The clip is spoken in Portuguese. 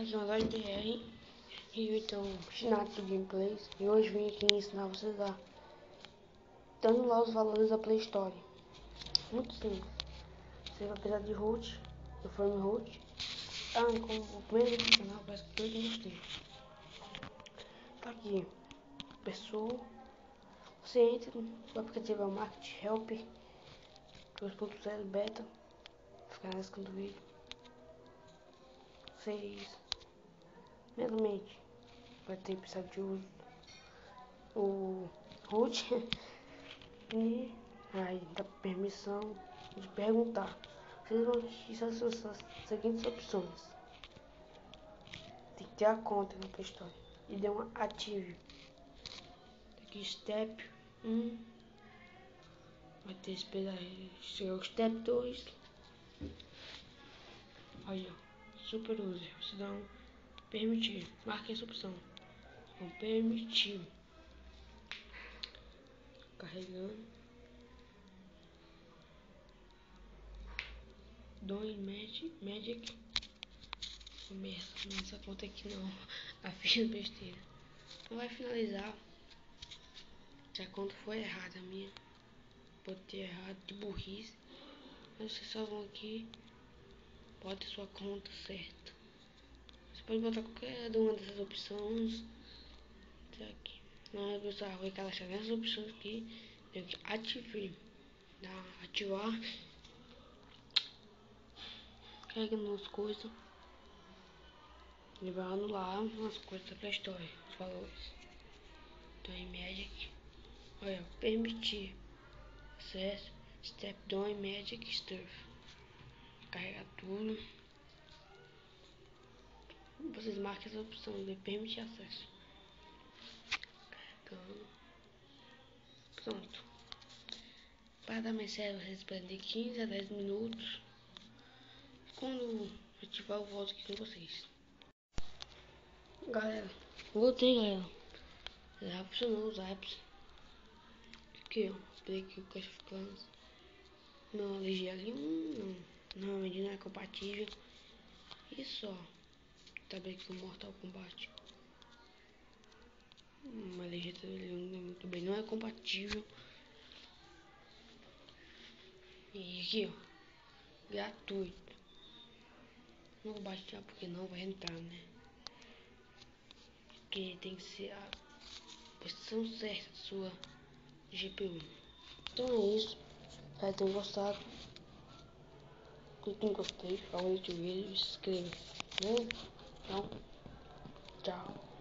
Aqui é o Android BR e eu estou ensinando do Gameplays e hoje vim aqui ensinar vocês a dando lá os valores da Play Store. Muito simples. Você vai precisar de root, do frame root. Como o primeiro vídeo do canal, parece que eu gostei. Tá aqui, pessoa. Você entra no aplicativo Market Help 2.0 beta. Ficar na descrição do vídeo. Primeiramente, vai ter que precisar de uso o root e aí dá permissão de perguntar. Vocês vão utilizar as seguintes opções: tem que ter a conta na Play Store e dê uma ative. Aqui step 1, vai ter que esperar chegar o step 2. Aí ó, super user, você dá um permitir, marque essa opção, vou permitir, carregando, Doing Magic, começa a conta aqui não, a ficha besteira, não vai finalizar, se a conta for errada, a minha, pode ter errado de burrice, mas vocês só vão aqui, bota sua conta certa, você pode botar qualquer uma dessas opções, aqui. Não, pessoal, vai cadastrar nessas opções aqui, tem que ativar, carrega nas coisas, ele vai anular as coisas da Play Store, os valores. Então em Magic, olha, permitir acesso, Step Down Magic Stuff, carregar tudo, vocês marquem essa opção de permitir acesso, carregando, pronto. Para dar mais sério, vocês esperam de 15 a 10 minutos. Quando ativar, eu volto aqui com vocês. Galera, voltei, galera. Já funcionou os apps. Aqui, ó. Peguei aqui o Clash of Clans. Não, LGL 1, não. Normalmente não é compatível. Isso, ó. Também aqui o Mortal Kombat. Mas LGL 1 também não é compatível. E aqui, ó. Gratuito. Não vou baixar porque não vai entrar, né? Porque tem que ser a posição certa da sua GPU. Então é isso. Espero que tenham gostado. Clique em gostei, favorite o vídeo e se inscreva. Então, tchau.